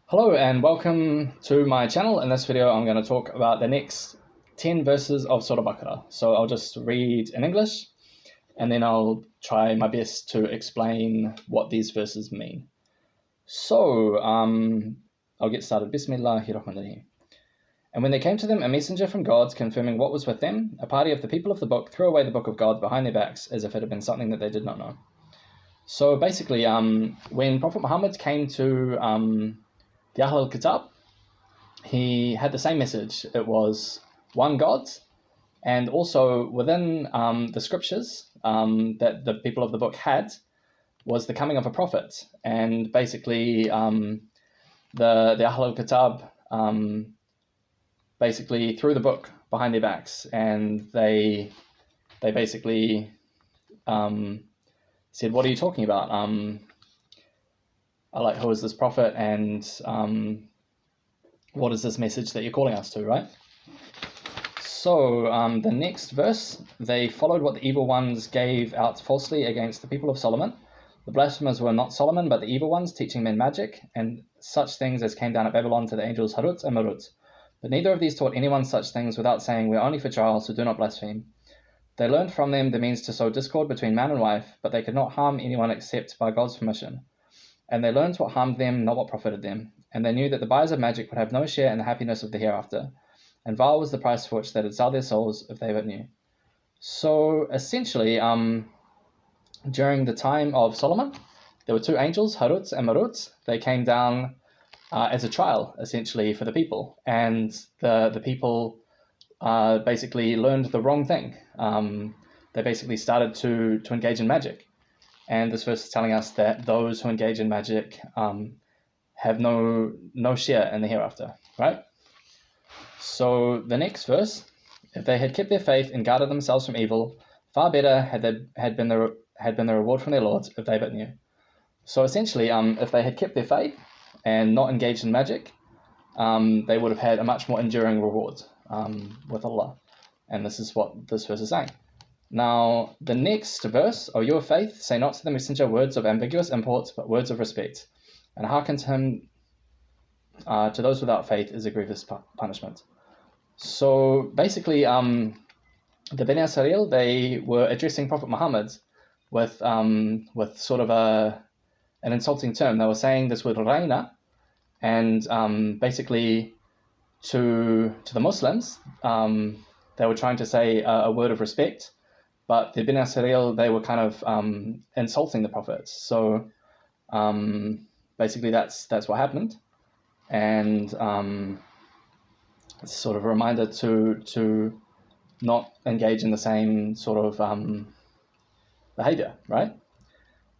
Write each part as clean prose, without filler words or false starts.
Hello and welcome to my channel. In this video I'm going to talk about the next 10 verses of Surah Baqarah. So I'll just read in English and then I'll try my best to explain what these verses mean. So I'll get started. Bismillahirrahmanirrahim. And when there came to them a messenger from God confirming what was with them, a party of the people of the book threw away the book of God behind their backs as if it had been something that they did not know. So basically when Prophet Muhammad came to the Holy Qur'an, he had the same message. It was one God, and also within the scriptures that the people of the book had was the coming of a prophet. And basically the Holy Qur'an basically threw the book behind their backs, and they basically said, "What are you talking about? Who is this prophet, and what is this message that you're calling us to," right? So the next verse, they followed what the evil ones gave out falsely against the people of Solomon. The blasphemers were not Solomon, but the evil ones, teaching men magic and such things as came down at Babylon to the angels Harut and Marut. But neither of these taught anyone such things without saying, "We're only for trial, so do not blaspheme." They learned from them the means to sow discord between man and wife, but they could not harm anyone except by God's permission. And they learned what harmed them, not what profited them. And they knew that the buyers of magic would have no share in the happiness of the hereafter. And vile was the price for which they did sell their souls, if they but knew. So essentially, during the time of Solomon, there were two angels, Harut and Marut. They came down as a trial, essentially, for the people. And the people basically learned the wrong thing. They basically started to engage in magic. And this verse is telling us that those who engage in magic have no share in the hereafter, right? So the next verse, if they had kept their faith and guarded themselves from evil, far better had been the reward from their Lord if they but knew. So essentially, if they had kept their faith and not engaged in magic, they would have had a much more enduring reward with Allah. And this is what this verse is saying. Now, the next verse, "O you of faith, say not to the messenger words of ambiguous import, but words of respect. And hearken to him, to those without faith, is a grievous punishment." So basically, the Bani Israel, they were addressing Prophet Muhammad with sort of an insulting term. They were saying this word "Raina," and basically to the Muslims, they were trying to say a word of respect. But the Bani Israel, they were kind of insulting the Prophet. So basically that's what happened. And it's sort of a reminder to not engage in the same sort of behavior, right?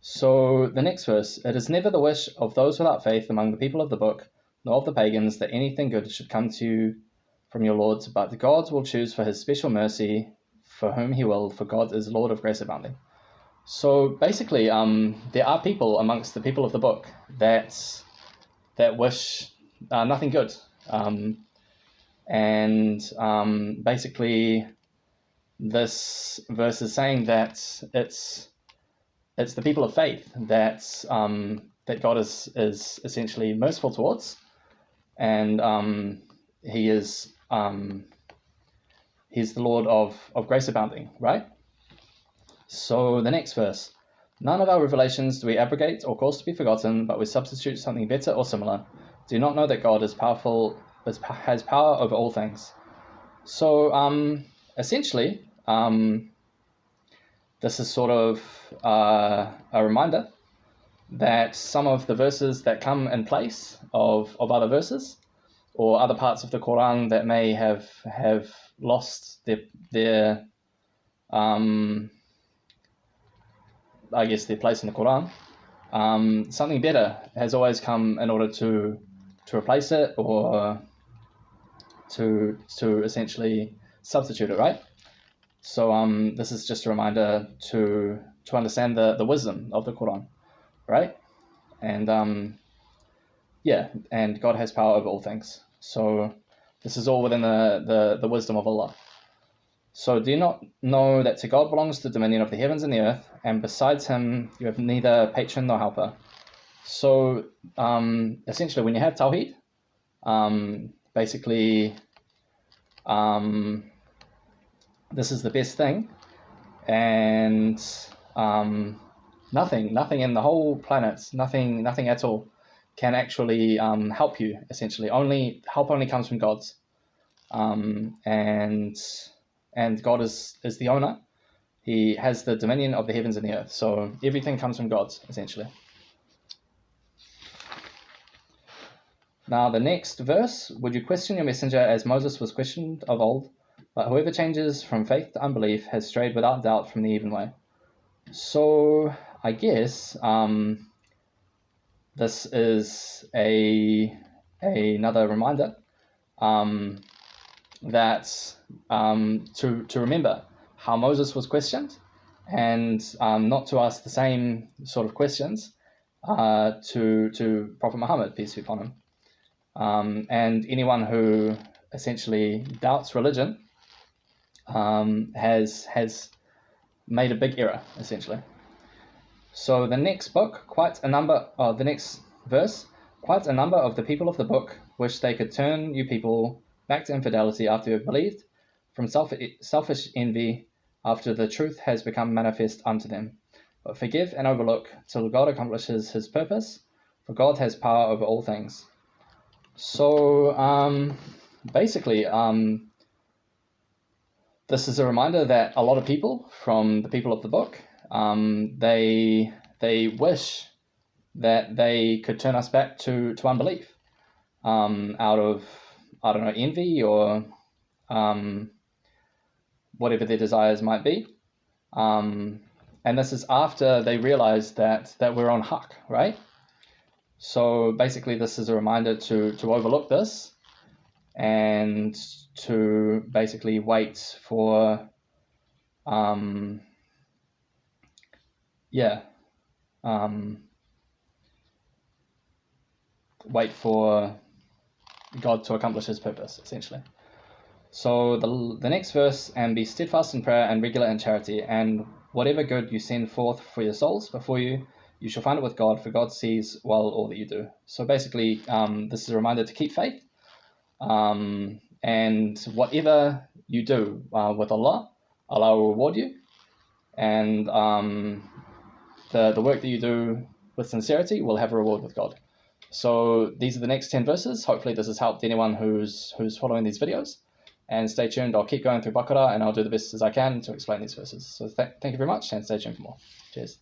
So the next verse, "It is never the wish of those without faith among the people of the book, nor of the pagans, that anything good should come to you from your Lord, but the God will choose for his special mercy for whom he will, for God is Lord of grace abounding." So basically, there are people amongst the people of the book that wish nothing good. Basically, this verse is saying that it's the people of faith that God is essentially merciful towards, and he is he's the Lord of grace abounding, right? So the next verse, "None of our revelations do we abrogate or cause to be forgotten, but we substitute something better or similar. Do you not know that God is powerful, has power over all things?" So essentially, this is sort of a reminder that some of the verses that come in place of other verses or other parts of the Quran that may have lost their I guess their place in the Quran, something better has always come in order to replace it or to essentially substitute it, right? So this is just a reminder to understand the wisdom of the Quran, right? And and God has power over all things. So this is all within the wisdom of Allah. "So do you not know that to God belongs the dominion of the heavens and the earth, and besides him you have neither patron nor helper?" So essentially, when you have Tawheed, basically, this is the best thing, and nothing in the whole planet, nothing at all, can actually help you. Essentially, help only comes from God's, and God is the owner. He has the dominion of the heavens and the earth. So everything comes from God, essentially. Now the next verse, would you question your messenger as Moses was questioned of old? But whoever changes from faith to unbelief has strayed without doubt from the even way. So I guess this is another reminder that to remember how Moses was questioned, and not to ask the same sort of questions to Prophet Muhammad, peace be upon him. And anyone who essentially doubts religion has made a big error, essentially. So the next verse, quite a number of the people of the book wish they could turn you people back to infidelity after you have believed, from selfish envy after the truth has become manifest unto them. But forgive and overlook till God accomplishes his purpose, for God has power over all things. So basically, this is a reminder that a lot of people from the people of the book, they wish that they could turn us back to unbelief, out of, I don't know, envy or whatever their desires might be. And this is after they realize that we're on haq, right? So basically, this is a reminder to overlook this and to basically wait for, wait for God to accomplish his purpose, essentially. So the next verse, and be steadfast in prayer and regular in charity, and whatever good you send forth for your souls before you, you shall find it with God, for God sees well all that you do. So basically, this is a reminder to keep faith, and whatever you do with Allah will reward you, and the work that you do with sincerity will have a reward with God. So these are the next 10 verses. Hopefully this has helped anyone who's following these videos. And stay tuned. I'll keep going through Baqarah, and I'll do the best as I can to explain these verses. So thank you very much, and stay tuned for more. Cheers.